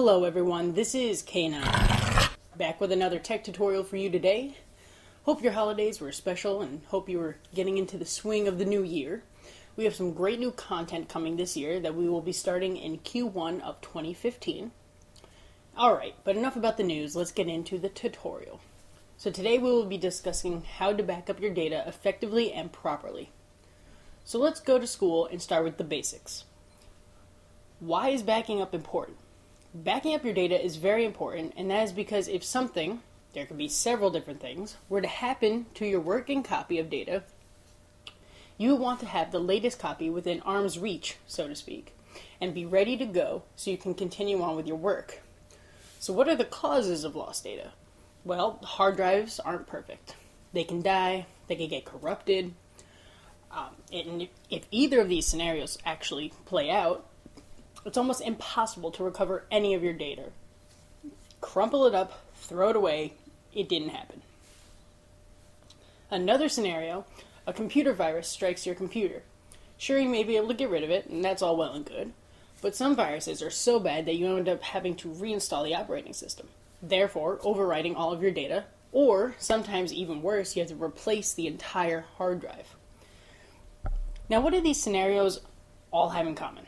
Hello everyone, this is K9, back with another tech tutorial for you today. Hope your holidays were special and hope you were getting into the swing of the new year. We have some great new content coming this year that we will be starting in Q1 of 2015. Alright, but enough about the news, let's get into the tutorial. So today we will be discussing how to back up your data effectively and properly. So let's go to school and start with the basics. Why is backing up important? Backing up your data is very important, and that is because if something, there could be several different things, were to happen to your working copy of data, you want to have the latest copy within arm's reach, so to speak, and be ready to go so you can continue on with your work. So what are the causes of lost data? Well, hard drives aren't perfect. They can die, they can get corrupted, and if either of these scenarios actually play out, it's almost impossible to recover any of your data. Crumple it up, throw it away, it didn't happen. Another scenario, a computer virus strikes your computer. Sure, you may be able to get rid of it, and that's all well and good, but some viruses are so bad that you end up having to reinstall the operating system, therefore overwriting all of your data, or sometimes even worse, you have to replace the entire hard drive. Now, what do these scenarios all have in common?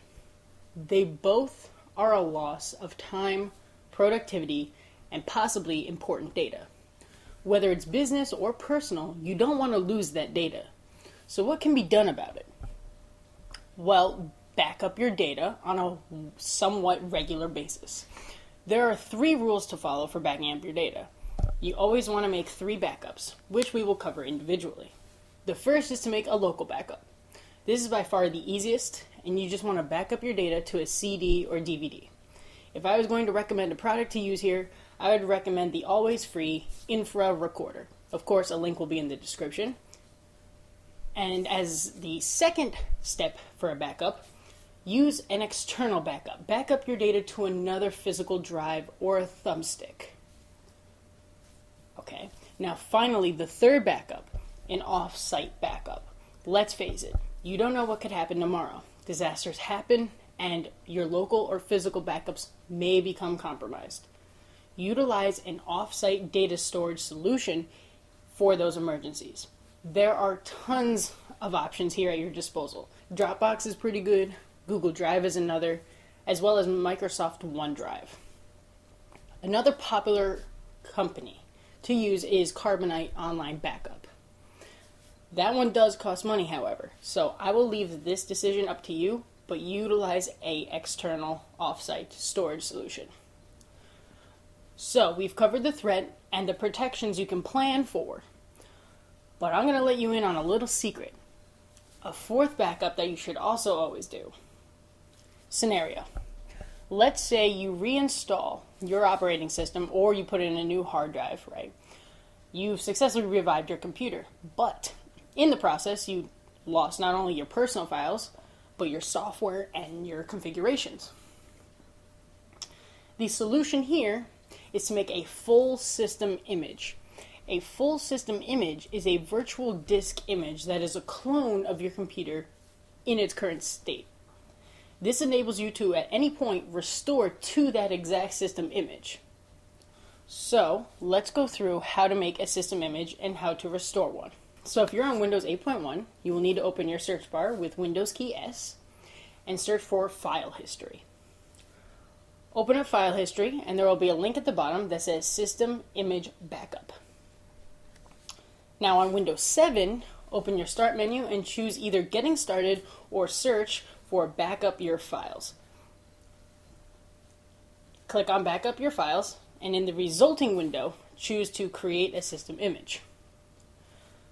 They both are a loss of time, productivity, and possibly important data. Whether it's business or personal, you don't want to lose that data. So what can be done about it? Well, back up your data on a somewhat regular basis. There are 3 rules to follow for backing up your data. You always want to make 3 backups, which we will cover individually. The first is to make a local backup. This is by far the easiest, and you just want to back up your data to a CD or DVD. If I was going to recommend a product to use here, I would recommend the always free Infra Recorder. Of course, a link will be in the description. And as the second step for a backup, use an external backup. Back up your data to another physical drive or a thumbstick. Okay, now finally the third backup, an off-site backup. Let's face it, you don't know what could happen tomorrow. Disasters happen, and your local or physical backups may become compromised. Utilize an off-site data storage solution for those emergencies. There are tons of options here at your disposal. Dropbox is pretty good, Google Drive is another, as well as Microsoft OneDrive. Another popular company to use is Carbonite Online Backup. That one does cost money, however, so I will leave this decision up to you, but utilize a external off-site storage solution. So we've covered the threat and the protections you can plan for, but I'm going to let you in on a little secret. A 4th backup that you should also always do. Scenario. Let's say you reinstall your operating system or you put in a new hard drive, right? You've successfully revived your computer, but in the process, you lost not only your personal files, but your software and your configurations. The solution here is to make a full system image. A full system image is a virtual disk image that is a clone of your computer in its current state. This enables you to, at any point, restore to that exact system image. So, let's go through how to make a system image and how to restore one. So if you're on Windows 8.1, you will need to open your search bar with Windows key S and search for File History. Open up File History and there will be a link at the bottom that says System Image Backup. Now on Windows 7, open your Start menu and choose either Getting Started or search for Backup Your Files. Click on Backup Your Files and in the resulting window, choose to create a system image.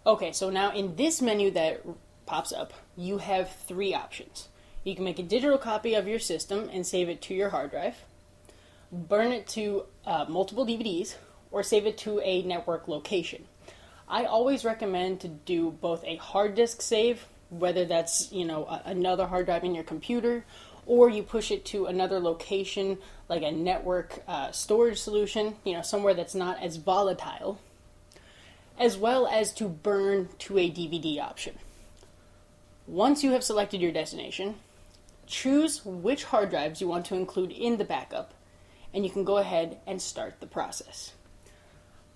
Okay, so now in this menu that pops up, you have 3 options. You can make a digital copy of your system and save it to your hard drive, burn it to multiple DVDs, or save it to a network location. I always recommend to do both a hard disk save, whether that's another hard drive in your computer, or you push it to another location like a network storage solution, somewhere that's not as volatile, as well as to burn to a DVD option. Once you have selected your destination, choose which hard drives you want to include in the backup, and you can go ahead and start the process.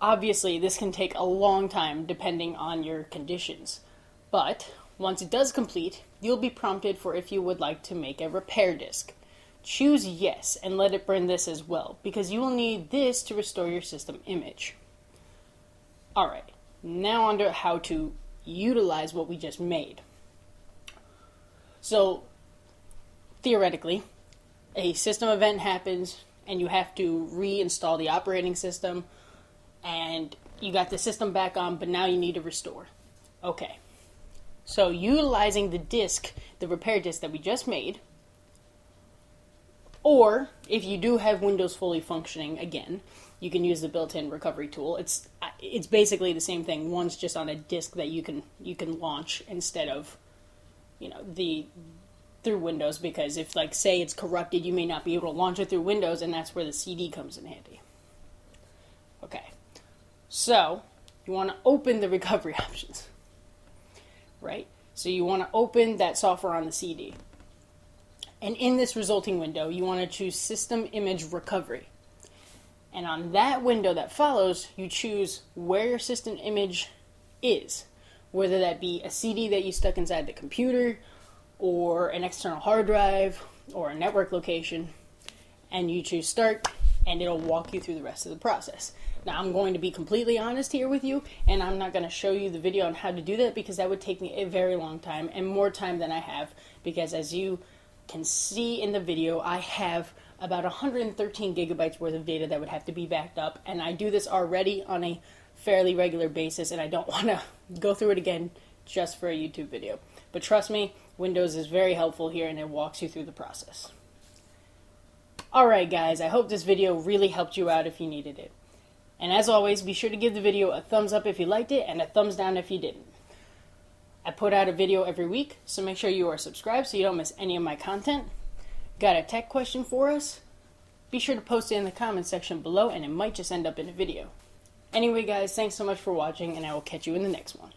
Obviously, this can take a long time depending on your conditions, but once it does complete, you'll be prompted for if you would like to make a repair disk. Choose yes and let it burn this as well, because you will need this to restore your system image. Alright, now on to how to utilize what we just made. So, theoretically, a system event happens and you have to reinstall the operating system, and you got the system back on, but now you need to restore. Okay, so utilizing the disk, the repair disk that we just made, or if you do have Windows fully functioning again, you can use the built-in recovery tool. It's basically the same thing. One's just on a disk that you can launch instead of, through Windows, because if, like, say it's corrupted, you may not be able to launch it through Windows, and that's where the CD comes in handy. Okay, so you want to open the recovery options, right? So you want to open that software on the CD. And in this resulting window, you want to choose System Image Recovery. And on that window that follows, you choose where your system image is, whether that be a CD that you stuck inside the computer, or an external hard drive, or a network location, and you choose Start, and it'll walk you through the rest of the process. Now, I'm going to be completely honest here with you, and I'm not going to show you the video on how to do that, because that would take me a very long time, and more time than I have, because as you can see in the video, I have about 113 gigabytes worth of data that would have to be backed up, and I do this already on a fairly regular basis, and I don't want to go through it again just for a YouTube video. But trust me, Windows is very helpful here, and it walks you through the process. Alright guys, I hope this video really helped you out if you needed it. And as always, be sure to give the video a thumbs up if you liked it, and a thumbs down if you didn't. I put out a video every week, so make sure you are subscribed so you don't miss any of my content. Got a tech question for us? Be sure to post it in the comments section below, and it might just end up in a video. Anyway guys, thanks so much for watching, and I will catch you in the next one.